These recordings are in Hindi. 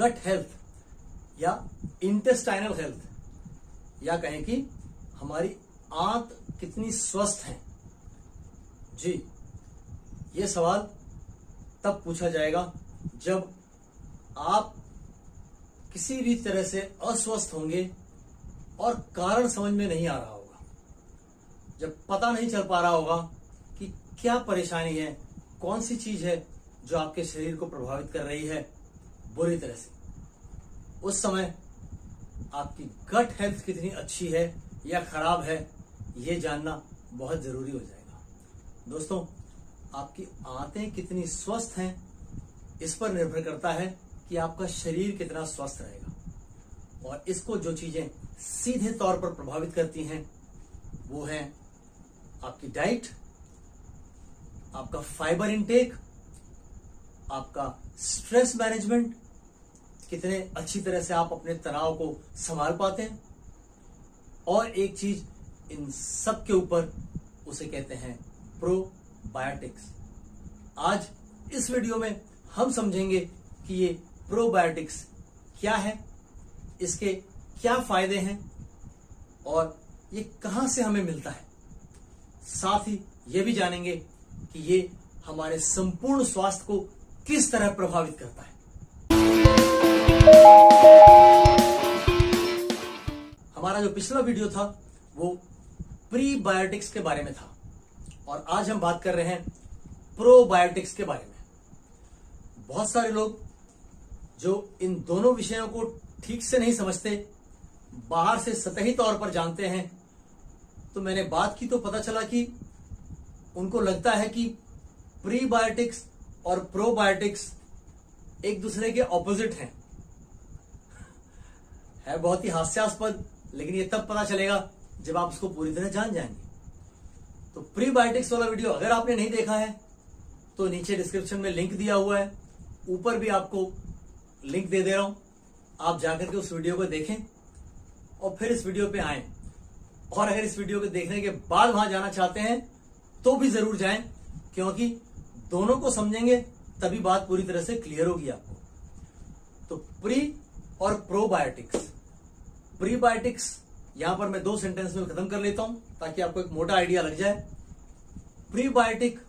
गट हेल्थ या इंटेस्टाइनल हेल्थ, या कहें कि हमारी आंत कितनी स्वस्थ है। जी, ये सवाल तब पूछा जाएगा जब आप किसी भी तरह से अस्वस्थ होंगे और कारण समझ में नहीं आ रहा होगा, जब पता नहीं चल पा रहा होगा कि क्या परेशानी है, कौन सी चीज है जो आपके शरीर को प्रभावित कर रही है बुरी तरह से। उस समय आपकी गट हेल्थ कितनी अच्छी है या खराब है, ये जानना बहुत जरूरी हो जाएगा। दोस्तों, आपकी आंतें कितनी स्वस्थ हैं, इस पर निर्भर करता है कि आपका शरीर कितना स्वस्थ रहेगा। और इसको जो चीजें सीधे तौर पर प्रभावित करती हैं वो है आपकी डाइट, आपका फाइबर इनटेक, आपका स्ट्रेस मैनेजमेंट, कितने अच्छी तरह से आप अपने तनाव को संभाल पाते हैं, और एक चीज इन सब के ऊपर, उसे कहते हैं प्रोबायोटिक्स। आज इस वीडियो में हम समझेंगे कि ये प्रोबायोटिक्स क्या है, इसके क्या फायदे हैं और ये कहां से हमें मिलता है। साथ ही ये भी जानेंगे कि ये हमारे संपूर्ण स्वास्थ्य को किस तरह प्रभावित करता है। हमारा जो पिछला वीडियो था वो प्रीबायोटिक्स के बारे में था, और आज हम बात कर रहे हैं प्रोबायोटिक्स के बारे में। बहुत सारे लोग जो इन दोनों विषयों को ठीक से नहीं समझते, बाहर से सतही तौर पर जानते हैं, तो मैंने बात की तो पता चला कि उनको लगता है कि प्रीबायोटिक्स और प्रोबायोटिक्स एक दूसरे के ऑपोजिट हैं। है बहुत ही हास्यास्पद, लेकिन ये तब पता चलेगा जब आप उसको पूरी तरह जान जाएंगे। तो प्रीबायोटिक्स वाला वीडियो अगर आपने नहीं देखा है तो नीचे डिस्क्रिप्शन में लिंक दिया हुआ है, ऊपर भी आपको लिंक दे रहा हूं, आप जाकर के उस वीडियो को देखें और फिर इस वीडियो पे आएं। और अगर इस वीडियो को देखने के बाद वहां जाना चाहते हैं तो भी जरूर जाएं, क्योंकि दोनों को समझेंगे तभी बात पूरी तरह से क्लियर होगी आपको। तो प्री और प्रोबायोटिक्स। प्रीबायोटिक्स यहां पर मैं 2 सेंटेंस में खत्म कर लेता हूं ताकि आपको एक मोटा आइडिया लग जाए। प्रीबायोटिक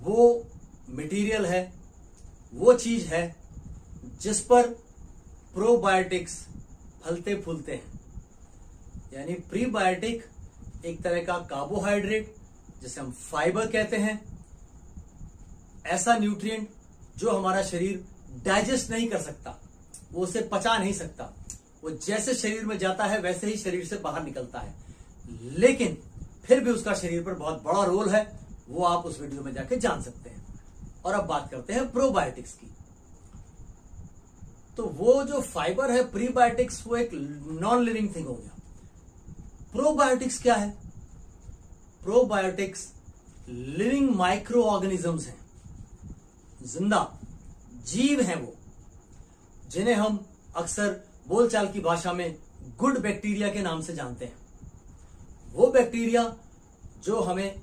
वो मटेरियल है, वो चीज है जिस पर प्रोबायोटिक्स फलते फूलते हैं। यानी प्रीबायोटिक एक तरह का कार्बोहाइड्रेट, जिसे हम फाइबर कहते हैं, ऐसा न्यूट्रिएंट जो हमारा शरीर डाइजेस्ट नहीं कर सकता, वो उसे पचा नहीं सकता, वो जैसे शरीर में जाता है वैसे ही शरीर से बाहर निकलता है, लेकिन फिर भी उसका शरीर पर बहुत बड़ा रोल है, वो आप उस वीडियो में जाके जान सकते हैं। और अब बात करते हैं प्रोबायोटिक्स की। तो वो जो फाइबर है प्रीबायोटिक्स, वो एक नॉन लिविंग थिंग हो गया। प्रोबायोटिक्स क्या है? प्रोबायोटिक्स लिविंग माइक्रो ऑर्गेनिजम्स हैं, जिंदा जीव हैं वो, जिन्हें हम अक्सर बोलचाल की भाषा में गुड बैक्टीरिया के नाम से जानते हैं। वो बैक्टीरिया जो हमें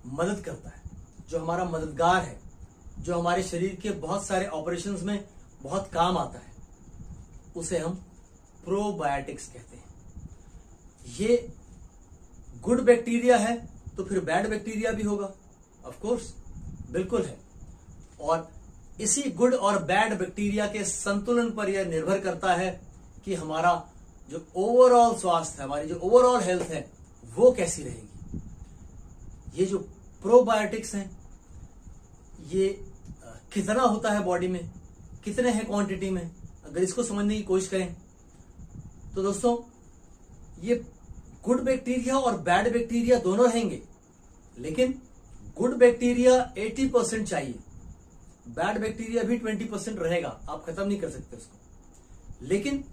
मदद करता है, जो हमारा मददगार है, जो हमारे शरीर के बहुत सारे ऑपरेशंस में बहुत काम आता है, उसे हम प्रोबायोटिक्स कहते हैं। ये गुड बैक्टीरिया है तो फिर बैड बैक्टीरिया भी होगा, ऑफ कोर्स, बिल्कुल है। और इसी गुड और बैड बैक्टीरिया के संतुलन पर यह निर्भर करता है कि हमारा जो ओवरऑल स्वास्थ्य है, हमारी जो ओवरऑल हेल्थ है, वो कैसी रहेगी। ये जो प्रोबायोटिक्स हैं, ये कितना होता है बॉडी में, कितने हैं क्वांटिटी में, अगर इसको समझने की कोशिश करें तो दोस्तों, ये गुड बैक्टीरिया और बैड बैक्टीरिया दोनों रहेंगे, लेकिन गुड बैक्टीरिया 80% चाहिए, बैड बैक्टीरिया भी 20% रहेगा, आप खत्म नहीं कर सकते उसको। लेकिन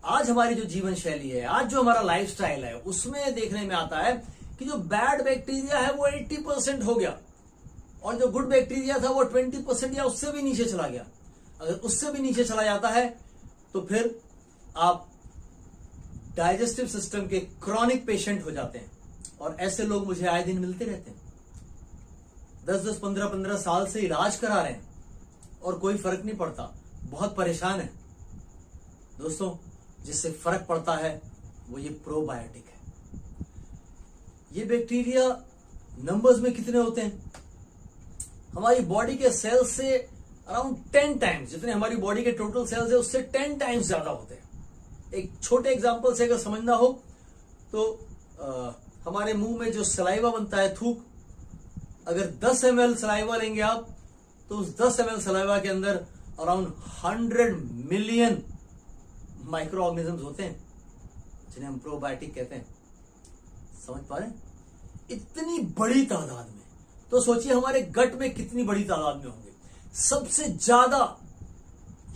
आज हमारी जो जीवन शैली है, आज जो हमारा लाइफस्टाइल है, उसमें देखने में आता है कि जो बैड बैक्टीरिया है वो 80% हो गया और जो गुड बैक्टीरिया था वो 20% या उससे भी नीचे चला गया। अगर उससे भी नीचे चला जाता है तो फिर आप डाइजेस्टिव सिस्टम के क्रॉनिक पेशेंट हो जाते हैं, और ऐसे लोग मुझे आए दिन मिलते रहते हैं। 10-10, 15-15 साल से इलाज करा रहे हैं और कोई फर्क नहीं पड़ता, बहुत परेशान है। दोस्तों जिससे फर्क पड़ता है वो ये प्रोबायोटिक है। ये बैक्टीरिया नंबर्स में कितने होते हैं? हमारी बॉडी के सेल्स से अराउंड 10 टाइम्स, जितने हमारी बॉडी के टोटल सेल्स है उससे 10 टाइम्स ज्यादा होते हैं। एक छोटे एग्जांपल से अगर समझना हो तो हमारे मुंह में जो सलाइवा बनता है, थूक, अगर 10 ml सलाइवा लेंगे आप तो उस 10 ml सलाइवा के अंदर अराउंड 100 मिलियन माइक्रो ऑर्गेनिजम्स होते हैं जिन्हें हम प्रोबायोटिक कहते हैं। समझ पा रहे हैं? इतनी बड़ी तादाद में, तो सोचिए हमारे गट में कितनी बड़ी तादाद में होंगे। सबसे ज्यादा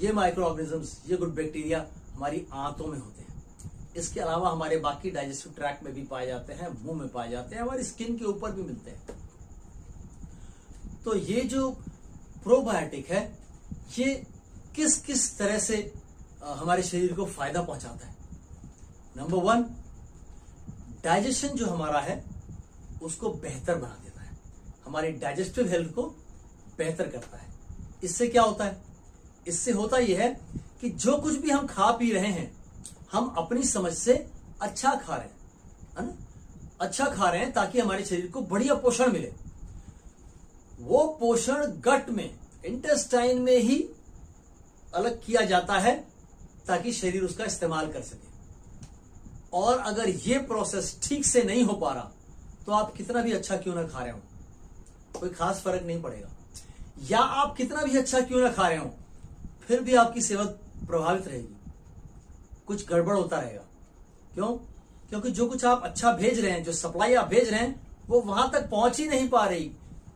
ये माइक्रो ऑर्गेनिजम्स, ये गुड बैक्टीरिया हमारी आंतों में होते हैं। इसके अलावा हमारे बाकी डाइजेस्टिव ट्रैक्ट में भी पाए जाते हैं, मुंह में पाए जाते हैं, हमारी स्किन के ऊपर भी मिलते हैं। तो ये जो प्रोबायोटिक है ये किस किस तरह से हमारे शरीर को फायदा पहुंचाता है? नंबर 1, डाइजेशन जो हमारा है उसको बेहतर बना देता है, हमारी डाइजेस्टिव हेल्थ को बेहतर करता है। इससे क्या होता है? इससे होता यह है कि जो कुछ भी हम खा पी रहे हैं हम अपनी समझ से अच्छा खा रहे हैं, है ना? अच्छा खा रहे हैं ताकि हमारे शरीर को बढ़िया पोषण मिले। वो पोषण गट में, इंटेस्टाइन में ही अलग किया जाता है ताकि शरीर उसका इस्तेमाल कर सके। और अगर ये प्रोसेस ठीक से नहीं हो पा रहा तो आप कितना भी अच्छा क्यों ना खा रहे हो, कोई खास फर्क नहीं पड़ेगा। या आप कितना भी अच्छा क्यों ना खा रहे हो फिर भी आपकी सेहत प्रभावित रहेगी, कुछ गड़बड़ होता रहेगा। क्यों? क्योंकि जो कुछ आप अच्छा भेज रहे हैं, जो सप्लाई आप भेज रहे हैं वो वहां तक पहुंच ही नहीं पा रही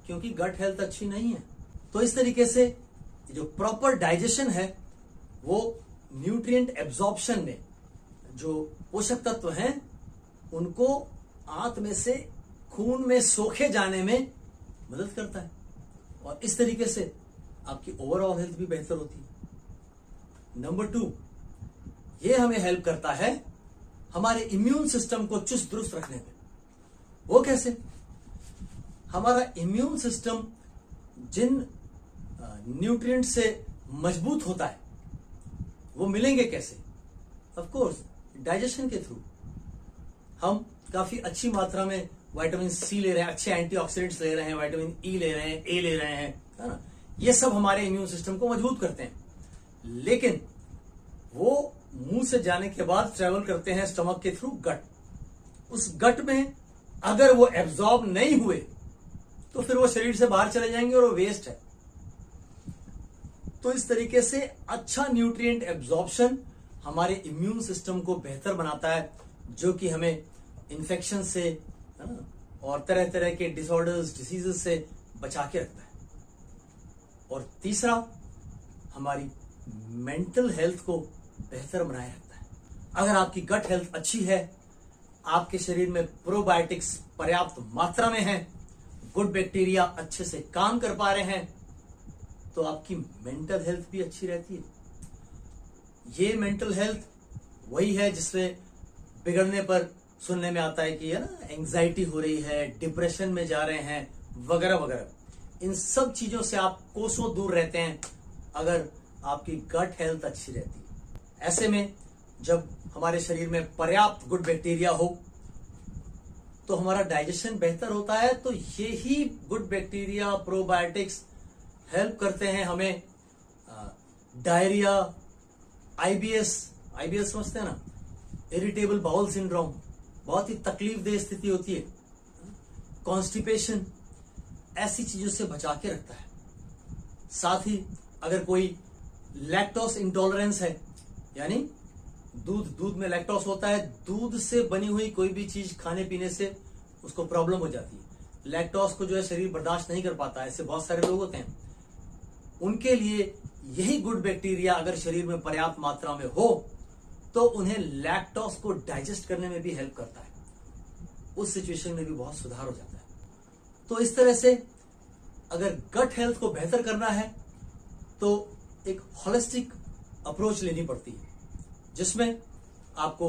क्योंकि गट हेल्थ अच्छी नहीं है। तो इस तरीके से जो प्रॉपर डाइजेशन है वो न्यूट्रिएंट एब्जॉर्प्शन में जो पोषक तत्व हैं उनको आंत में से खून में सोखे जाने में मदद करता है और इस तरीके से आपकी ओवरऑल हेल्थ भी बेहतर होती है। नंबर 2, ये हमें हेल्प करता है हमारे इम्यून सिस्टम को चुस्त दुरुस्त रखने में। वो कैसे? हमारा इम्यून सिस्टम जिन न्यूट्रिएंट से मजबूत होता है वो मिलेंगे कैसे? ऑफ कोर्स डाइजेशन के थ्रू। हम काफी अच्छी मात्रा में विटामिन सी ले रहे हैं, अच्छे एंटीऑक्सीडेंट्स ले रहे हैं, विटामिन ई ले रहे हैं, ए ले रहे हैं, है ना? ये सब हमारे इम्यून सिस्टम को मजबूत करते हैं। लेकिन वो मुंह से जाने के बाद ट्रेवल करते हैं स्टमक के थ्रू गट। उस गट में अगर वो एब्जॉर्ब नहीं हुए तो फिर वो शरीर से बाहर चले जाएंगे और वो वेस्ट है। तो इस तरीके से अच्छा न्यूट्रिएंट एब्जॉर्प्शन हमारे इम्यून सिस्टम को बेहतर बनाता है, जो कि हमें इन्फेक्शन से, है ना, और तरह तरह के डिसऑर्डर्स, डिसीजेस से बचा के रखता है। और तीसरा, हमारी मेंटल हेल्थ को बेहतर बनाए रखता है। अगर आपकी गट हेल्थ अच्छी है, आपके शरीर में प्रोबायोटिक्स पर्याप्त मात्रा में है, गुड बैक्टीरिया अच्छे से काम कर पा रहे हैं, तो आपकी मेंटल हेल्थ भी अच्छी रहती है। ये मेंटल हेल्थ वही है जिसमें बिगड़ने पर सुनने में आता है कि है ना, एंजाइटी हो रही है, डिप्रेशन में जा रहे हैं, वगैरह वगैरह। इन सब चीजों से आप कोसों दूर रहते हैं अगर आपकी गट हेल्थ अच्छी रहती है। ऐसे में जब हमारे शरीर में पर्याप्त गुड बैक्टीरिया हो तो हमारा डाइजेशन बेहतर होता है। तो ये ही गुड बैक्टीरिया, प्रोबायोटिक्स हेल्प करते हैं हमें डायरिया, आईबीएस समझते हैं ना, इरिटेबल बाउल सिंड्रोम, बहुत ही तकलीफदेह स्थिति होती है, कॉन्स्टिपेशन, ऐसी चीजों से बचा के रखता है। साथ ही अगर कोई लैक्टोस इंटॉलरेंस है, यानी दूध में लैक्टोस होता है, दूध से बनी हुई कोई भी चीज खाने पीने से उसको प्रॉब्लम हो जाती है। लैक्टोस को जो है शरीर बर्दाश्त नहीं कर पाता, ऐसे बहुत सारे लोग होते हैं। उनके लिए यही गुड बैक्टीरिया अगर शरीर में पर्याप्त मात्रा में हो तो उन्हें लैक्टोस को डाइजेस्ट करने में भी हेल्प करता है, उस सिचुएशन में भी बहुत सुधार हो जाता है। तो इस तरह से अगर गट हेल्थ को बेहतर करना है तो एक होलिस्टिक अप्रोच लेनी पड़ती है, जिसमें आपको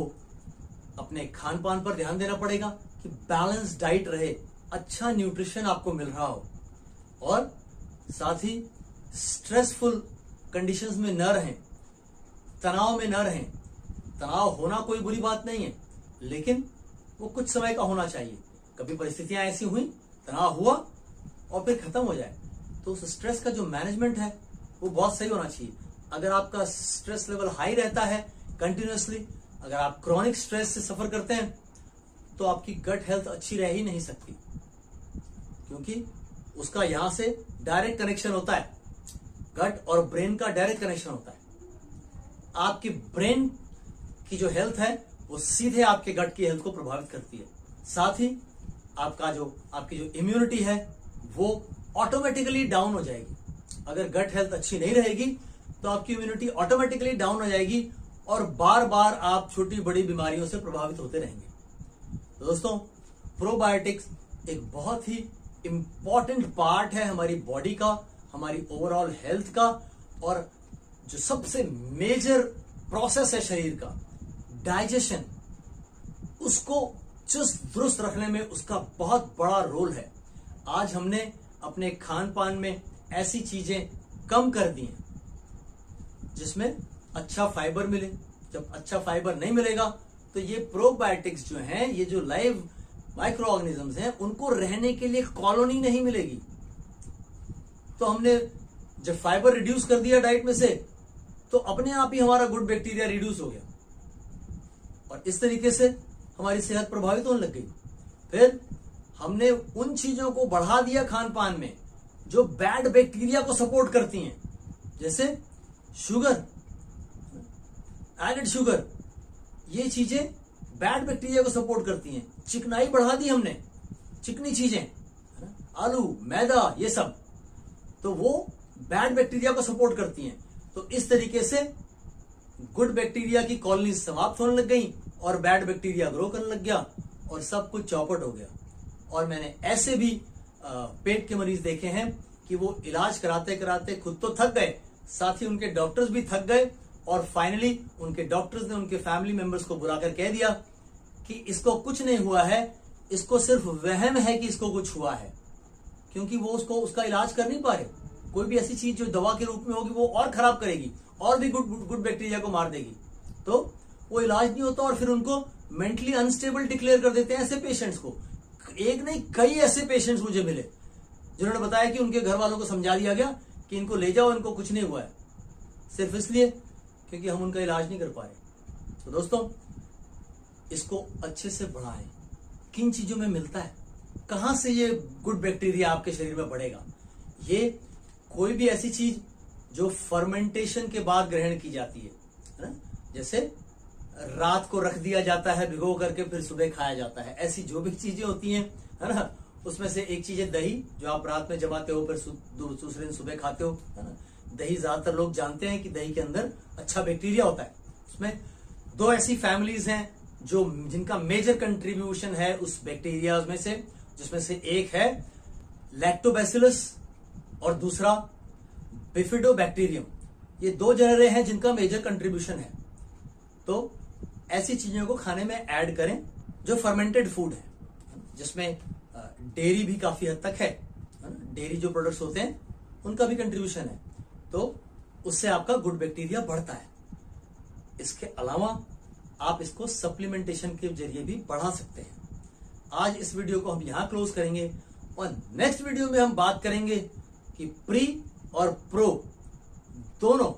अपने खान पान पर ध्यान देना पड़ेगा कि बैलेंस डाइट रहे, अच्छा न्यूट्रिशन आपको मिल रहा हो, और साथ ही स्ट्रेसफुल कंडीशंस में न रहें तनाव में न रहें। तनाव होना कोई बुरी बात नहीं है, लेकिन वो कुछ समय का होना चाहिए। कभी परिस्थितियां ऐसी हुई, तनाव हुआ और फिर खत्म हो जाए, तो उस स्ट्रेस का जो मैनेजमेंट है वो बहुत सही होना चाहिए। अगर आपका स्ट्रेस लेवल हाई रहता है कंटिन्यूअसली, अगर आप क्रॉनिक स्ट्रेस से सफर करते हैं, तो आपकी गट हेल्थ अच्छी रह ही नहीं सकती, क्योंकि उसका यहां से डायरेक्ट कनेक्शन होता है। गट और ब्रेन का डायरेक्ट कनेक्शन होता है। आपकी ब्रेन की जो हेल्थ है वो सीधे आपके गट की हेल्थ को प्रभावित करती है। साथ ही आपकी जो इम्यूनिटी है वो ऑटोमेटिकली डाउन हो जाएगी। अगर गट हेल्थ अच्छी नहीं रहेगी तो आपकी इम्यूनिटी ऑटोमेटिकली डाउन हो जाएगी और बार बार आप छोटी बड़ी बीमारियों से प्रभावित होते रहेंगे। तो दोस्तों, प्रोबायोटिक्स एक बहुत ही इंपॉर्टेंट पार्ट है हमारी बॉडी का, हमारी ओवरऑल हेल्थ का, और जो सबसे मेजर प्रोसेस है शरीर का, डाइजेशन, उसको चुस्त दुरुस्त रखने में उसका बहुत बड़ा रोल है। आज हमने अपने खान पान में ऐसी चीजें कम कर दी हैं जिसमें अच्छा फाइबर मिले। जब अच्छा फाइबर नहीं मिलेगा तो ये प्रोबायोटिक्स जो हैं, ये जो लाइव माइक्रो ऑर्गेनिजम्स हैं, उनको रहने के लिए कॉलोनी नहीं मिलेगी। तो हमने जब फाइबर रिड्यूस कर दिया डाइट में से, तो अपने आप ही हमारा गुड बैक्टीरिया रिड्यूस हो गया और इस तरीके से हमारी सेहत प्रभावित होने लग गई। फिर हमने उन चीजों को बढ़ा दिया खान पान में जो बैड बैक्टीरिया को सपोर्ट करती हैं, जैसे शुगर, एडेड शुगर, ये चीजें बैड बैक्टीरिया को सपोर्ट करती हैं। चिकनाई बढ़ा दी हमने, चिकनी चीजें, आलू, मैदा, ये सब, तो वो बैड बैक्टीरिया को सपोर्ट करती हैं। तो इस तरीके से गुड बैक्टीरिया की कॉलोनी समाप्त होने लग गई और बैड बैक्टीरिया ग्रो करने लग गया और सब कुछ चौपट हो गया। और मैंने ऐसे भी पेट के मरीज देखे हैं कि वो इलाज कराते कराते खुद तो थक गए, साथ ही उनके डॉक्टर्स भी थक गए, और फाइनली उनके डॉक्टर्स ने उनके फैमिली मेंबर्स को बुलाकर कह दिया कि इसको कुछ नहीं हुआ है, इसको सिर्फ वहम है कि इसको कुछ हुआ है, क्योंकि वो उसका इलाज कर नहीं पा रहे। कोई भी ऐसी चीज जो दवा के रूप में होगी वो और खराब करेगी और भी गुड बैक्टीरिया को मार देगी, तो वो इलाज नहीं होता और फिर उनको मेंटली अनस्टेबल डिक्लेयर कर देते हैं। ऐसे पेशेंट्स को, एक नहीं कई ऐसे पेशेंट्स मुझे मिले जिन्होंने बताया कि उनके घर वालों को समझा दिया गया कि इनको ले जाओ, इनको कुछ नहीं हुआ है, सिर्फ इसलिए क्योंकि हम उनका इलाज नहीं कर पा रहे। तो दोस्तों, इसको अच्छे से बढ़ाएं। किन चीजों में मिलता है, कहां से ये गुड बैक्टीरिया आपके शरीर में बढ़ेगा? ये कोई भी ऐसी चीज जो फर्मेंटेशन के बाद ग्रहण की जाती है ना, जैसे रात को रख दिया जाता है भिगो करके फिर सुबह खाया जाता है, ऐसी जो भी चीजें होती हैं, है ना, उसमें से एक चीज है दही, जो आप रात में जमाते हो फिर दूसरे दिन सुबह खाते हो, है ना। दही ज्यादातर लोग जानते हैं कि दही के अंदर अच्छा बैक्टीरिया होता है। उसमें दो ऐसी फैमिलीज हैं जो जिनका मेजर कंट्रीब्यूशन है उस बैक्टीरिया में से, जिसमें से एक है लैक्टोबैसिलस और दूसरा बिफिडोबैक्टीरियम। ये दो जहरे हैं जिनका मेजर कंट्रीब्यूशन है। तो ऐसी चीजों को खाने में ऐड करें जो फर्मेंटेड फूड है, जिसमें डेयरी भी काफी हद तक है, डेयरी जो प्रोडक्ट्स होते हैं उनका भी कंट्रीब्यूशन है, तो उससे आपका गुड बैक्टीरिया बढ़ता है। इसके अलावा आप इसको सप्लीमेंटेशन के जरिए भी बढ़ा सकते हैं। आज इस वीडियो को हम यहां क्लोज करेंगे और नेक्स्ट वीडियो में हम बात करेंगे कि प्री और प्रो दोनों,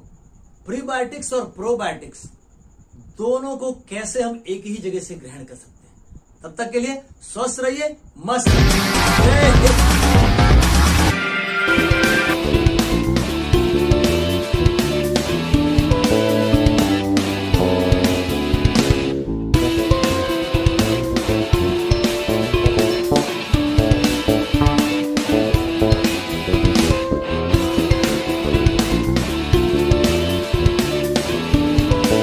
प्रीबायोटिक्स और प्रोबायोटिक्स दोनों को कैसे हम एक ही जगह से ग्रहण कर सकते हैं। तब तक के लिए स्वस्थ रहिए, मस्त रहिए।